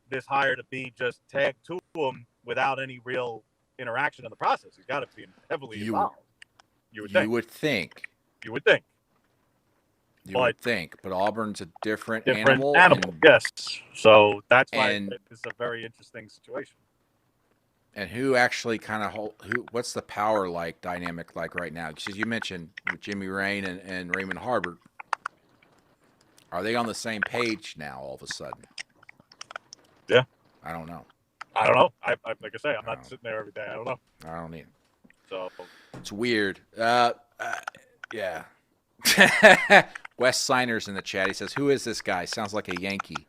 B: this hire to be just tagged to him without any real interaction in the process. He's got to be heavily involved. You would think. You would think.
A: But Auburn's a different animal.
B: Yes. So that's why it's a very interesting situation.
A: And who actually kind of what's the power dynamic like right now? Because you mentioned with Jimmy Rain and Raymond Harbert, are they on the same page now all of a sudden?
B: Yeah.
A: I don't know.
B: I like I say, I'm not sitting there every day. I don't know.
A: I don't either.
B: So
A: it's weird. Yeah. Wes Siner's in the chat. He says, "Who is this guy? Sounds like a Yankee."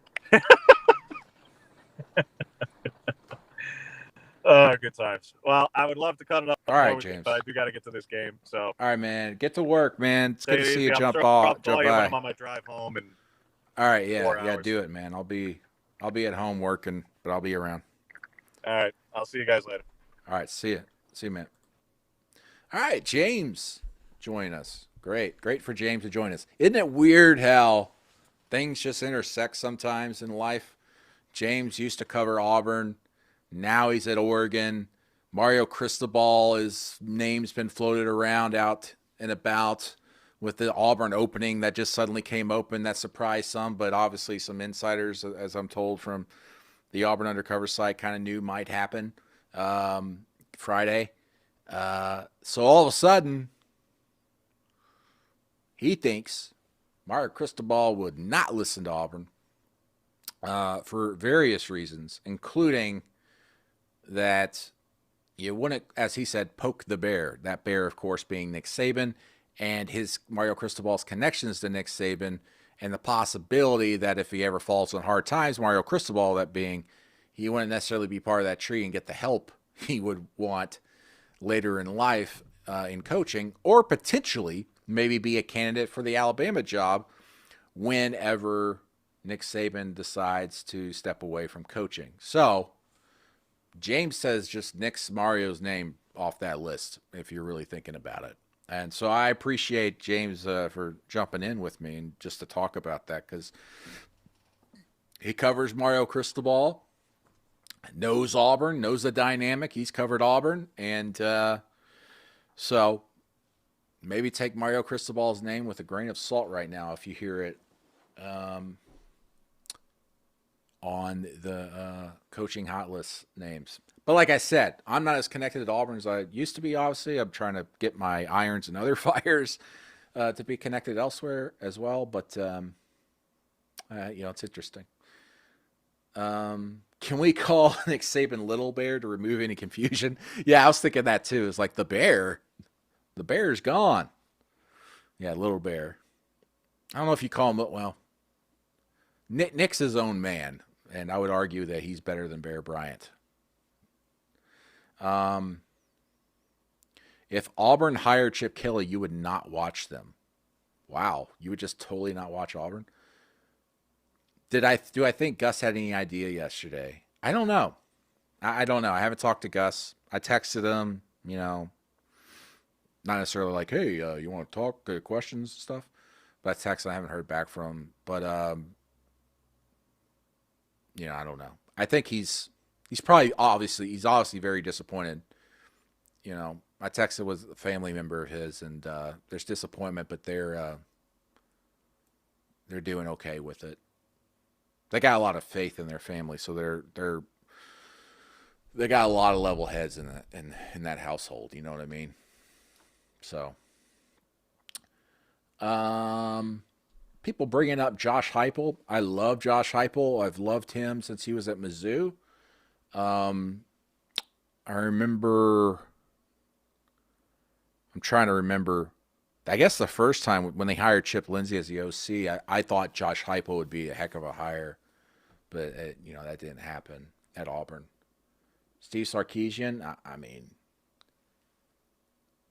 B: Good times. Well, I would love to cut it up.
A: All right, James.
B: But I do got to get to this game. So.
A: All right, man. Get to work, man. It's good to see you jump by.
B: I'm on my drive home and.
A: All right, yeah, do it, man. I'll be at home working, but I'll be around.
B: All right, I'll see you guys later.
A: All right, see you, man. All right, James, join us. Great for James to join us. Isn't it weird how things just intersect sometimes in life? James used to cover Auburn. Now he's at Oregon. Mario Cristobal, his name's been floated around out and about with the Auburn opening that just suddenly came open. That surprised some, but obviously some insiders, as I'm told from the Auburn Undercover site, kind of knew might happen Friday. So all of a sudden, he thinks Mario Cristobal would not listen to Auburn for various reasons, including that you wouldn't, as he said, poke the bear. That bear, of course, being Nick Saban and his Mario Cristobal's connections to Nick Saban, and the possibility that if he ever falls on hard times, Mario Cristobal, that being, he wouldn't necessarily be part of that tree and get the help he would want later in life in coaching, or potentially maybe be a candidate for the Alabama job whenever Nick Saban decides to step away from coaching. So James says just nix Mario's name off that list if you're really thinking about it. And so I appreciate James for jumping in with me and just to talk about that, because he covers Mario Cristobal, knows Auburn, knows the dynamic. He's covered Auburn. And so maybe take Mario Cristobal's name with a grain of salt right now if you hear it on the coaching hot list names. But like I said, I'm not as connected to Auburn as I used to be, obviously. I'm trying to get my irons and other fires to be connected elsewhere as well. But, it's interesting. Can we call Nick Saban Little Bear to remove any confusion? Yeah, I was thinking that too. It's like the bear. The bear's gone. Yeah, Little Bear. I don't know if you call him, well, Nick's his own man, and I would argue that he's better than Bear Bryant. If Auburn hired Chip Kelly, you would not watch them. Wow, you would just totally not watch Auburn? Do I think Gus had any idea yesterday I don't know. I don't know. I haven't talked to Gus. I texted him, not necessarily like, hey, you want to talk, questions and stuff. But I texted, I haven't heard back from him. But I don't know. I think he's obviously very disappointed. I texted with a family member of his, and there's disappointment, but they're doing okay with it. They got a lot of faith in their family, so they got a lot of level heads in that household. You know what I mean? So, people bringing up Josh Heupel. I love Josh Heupel. I've loved him since he was at Mizzou. Um, I remember. I'm trying to remember. I guess the first time when they hired Chip Lindsey as the OC, I thought Josh Heupel would be a heck of a hire, but that didn't happen at Auburn. Steve Sarkisian. I mean,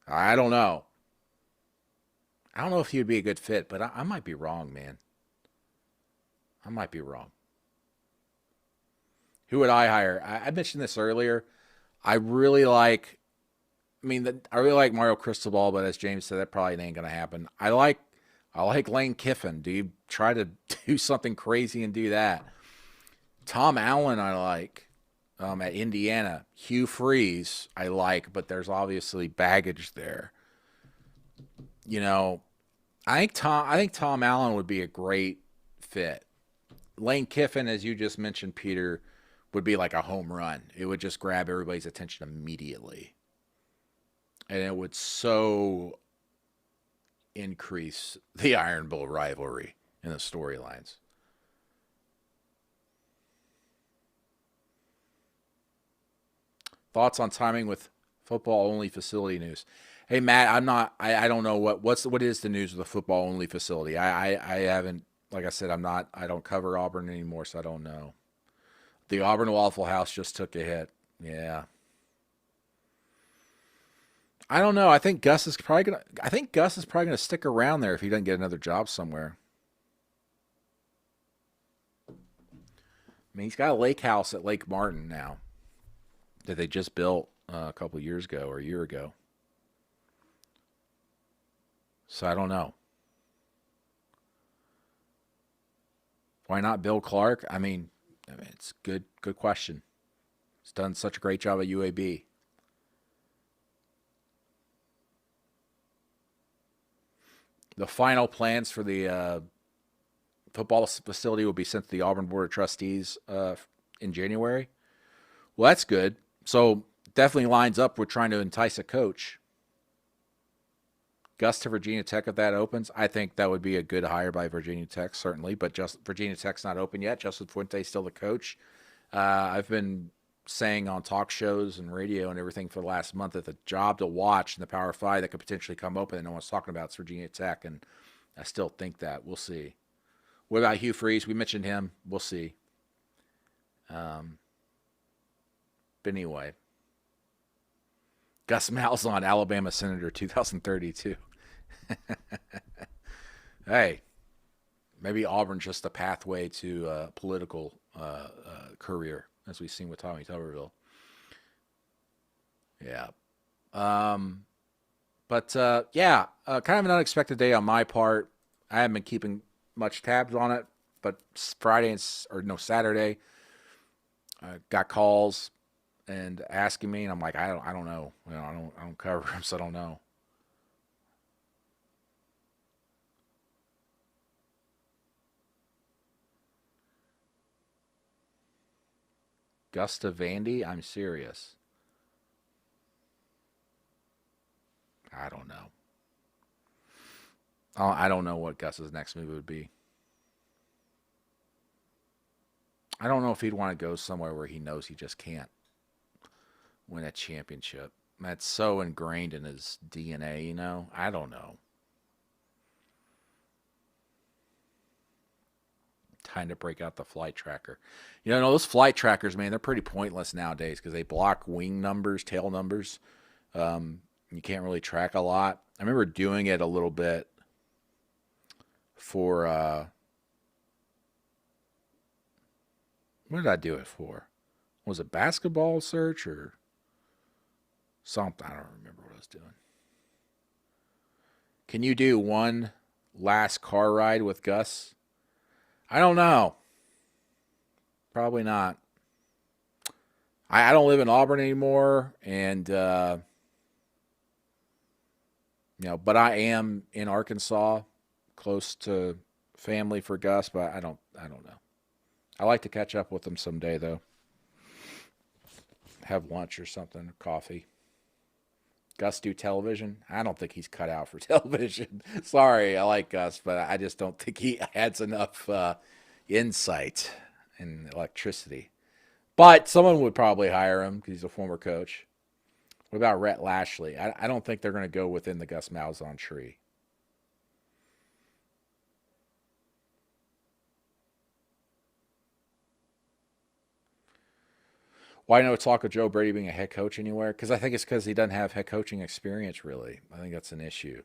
A: I don't know. I don't know if he would be a good fit, but I might be wrong, man. I might be wrong. Who would I hire? I mentioned this earlier. I really like. I really like Mario Cristobal, but as James said, that probably ain't gonna happen. I like Lane Kiffin. Do you try to do something crazy and do that? Tom Allen, I like at Indiana. Hugh Freeze, I like, but there's obviously baggage there. You know, I think Tom Allen would be a great fit. Lane Kiffin, as you just mentioned, Peter, would be like a home run. It would just grab everybody's attention immediately, and it would so increase the Iron Bowl rivalry in the storylines. Thoughts on timing with football only facility news? Hey Matt, I don't know what is the news with the football only facility. I haven't, like I said, I don't cover Auburn anymore, so I don't know. The Auburn Waffle House just took a hit. Yeah. I don't know. I think Gus is probably gonna stick around there if he doesn't get another job somewhere. I mean, he's got a lake house at Lake Martin now that they just built a couple of years ago or a year ago. So I don't know. Why not Bill Clark? I mean, it's good question. He's done such a great job at UAB. The final plans for the football facility will be sent to the Auburn Board of Trustees in January. Well, that's good. So definitely lines up with trying to entice a coach. Gus to Virginia Tech, if that opens, I think that would be a good hire by Virginia Tech, certainly. But just Virginia Tech's not open yet. Justin Fuente's still the coach. I've been saying on talk shows and radio and everything for the last month that the job to watch in the Power Five that could potentially come open and no one's talking about is Virginia Tech, and I still think that. We'll see. What about Hugh Freeze? We mentioned him. We'll see. Um, but anyway, Gus Malzahn, Alabama Senator 2032. Hey, maybe Auburn's just a pathway to a political career, as we've seen with Tommy Tuberville. Yeah. Um, but yeah, kind of an unexpected day on my part. I haven't been keeping much tabs on it, but Friday or no Saturday, got calls and asking me, and I'm like, I don't know. I don't cover them, so I don't know. Gusta Vandy, I'm serious. I don't know. I don't know what Gus's next move would be. I don't know if he'd want to go somewhere where he knows he just can't win a championship. That's so ingrained in his DNA. I don't know. Time to break out the flight tracker. No, those flight trackers, man, they're pretty pointless nowadays because they block wing numbers, tail numbers. You can't really track a lot. I remember doing it a little bit for what did I do it for? Was it basketball search or something? I don't remember what I was doing. Can you do one last car ride with Gus? I don't know. Probably not. I don't live in Auburn anymore, and but I am in Arkansas, close to family for Gus. But I don't know. I like to catch up with him someday, though. Have lunch or something, coffee. Gus do television? I don't think he's cut out for television. Sorry, I like Gus, but I just don't think he adds enough insight and electricity. But someone would probably hire him because he's a former coach. What about Rhett Lashley? I don't think they're going to go within the Gus Malzahn tree. Why no talk of Joe Brady being a head coach anywhere? Because I think it's because he doesn't have head coaching experience, really. I think that's an issue.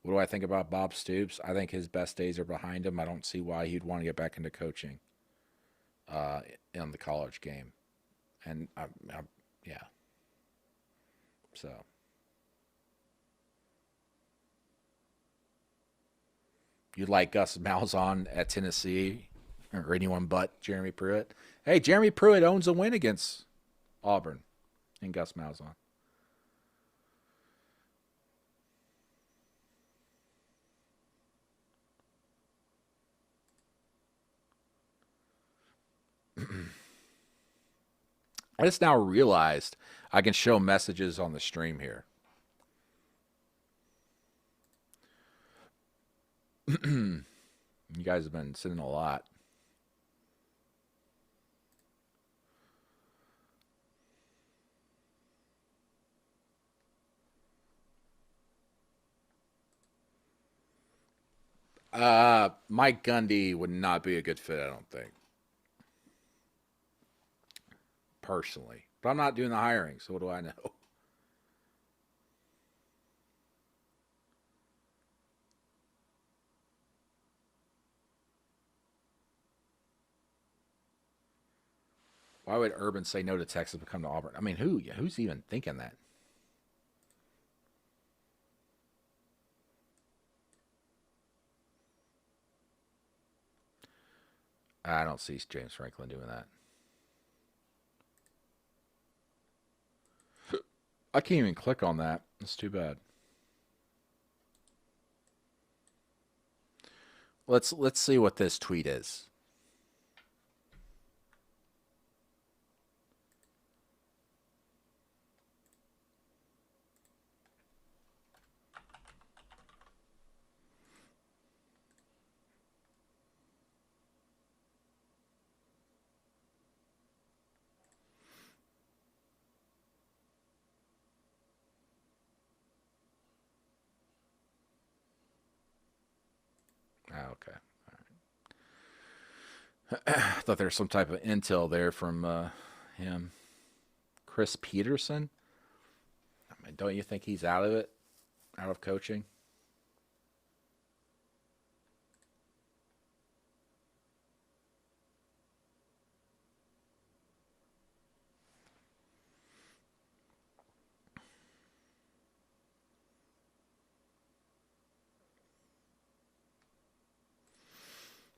A: What do I think about Bob Stoops? I think his best days are behind him. I don't see why he'd want to get back into coaching uh, in the college game. And yeah, so you'd like Gus Malzahn at Tennessee or anyone but Jeremy Pruitt? Hey, Jeremy Pruitt owns a win against Auburn and Gus Malzahn. I just now realized I can show messages on the stream here. You guys have been sending a lot. Mike Gundy would not be a good fit, I don't think, personally. But I'm not doing the hiring, so what do I know? Why would Urban say no to Texas but come to Auburn? I mean, who's even thinking that? I don't see James Franklin doing that. I can't even click on that. That's too bad. Let's see what this tweet is. Okay. I thought there was some type of intel there from him. Chris Peterson. I mean, don't you think he's out of it? Out of coaching?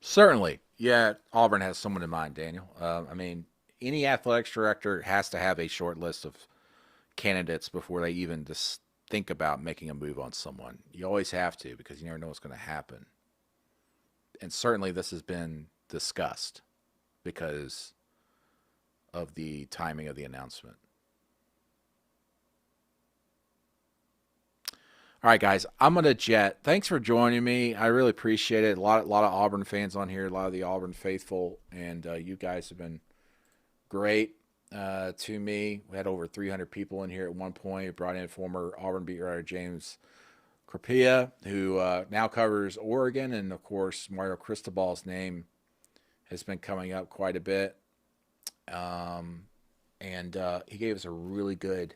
A: Certainly. Yeah, Auburn has someone in mind, Daniel. I mean, any athletics director has to have a short list of candidates before they even just think about making a move on someone. You always have to because you never know what's going to happen. And certainly this has been discussed because of the timing of the announcement. All right, guys, I'm gonna jet. Thanks for joining me. I really appreciate it. A lot of Auburn fans on here, a lot of the Auburn faithful, and you guys have been great to me. We had over 300 people in here at one point. We brought in former Auburn beat writer James Crapia, who now covers Oregon, and of course Mario Cristobal's name has been coming up quite a bit. Um, and he gave us a really good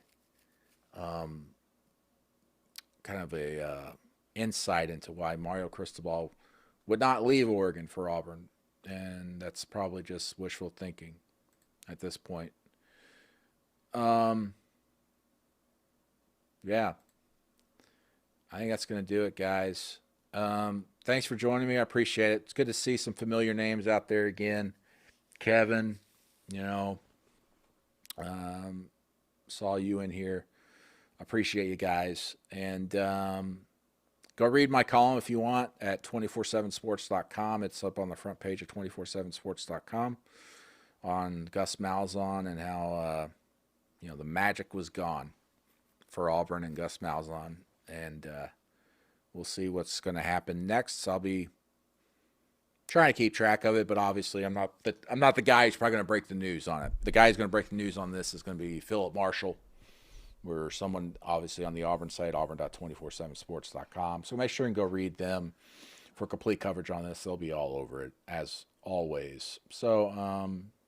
A: um, kind of a insight into why Mario Cristobal would not leave Oregon for Auburn. and that's probably just wishful thinking at this point. Um, yeah, I think that's going to do it, guys. Thanks for joining me. I appreciate it. It's good to see some familiar names out there again. Kevin, you know, um, saw you in here. Appreciate you guys. And go read my column if you want at 247sports.com. It's up on the front page of 247sports.com on Gus Malzahn and how, the magic was gone for Auburn and Gus Malzahn. And we'll see what's going to happen next. I'll be trying to keep track of it, but obviously I'm not the guy who's probably going to break the news on it. The guy who's going to break the news on this is going to be Philip Marshall, or someone obviously on the Auburn site, auburn.247sports.com. So make sure and go read them for complete coverage on this. They'll be all over it as always. So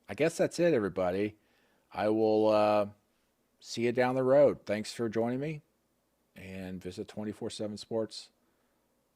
A: I guess that's it, everybody. I will see you down the road. Thanks for joining me, and visit 247sports.com.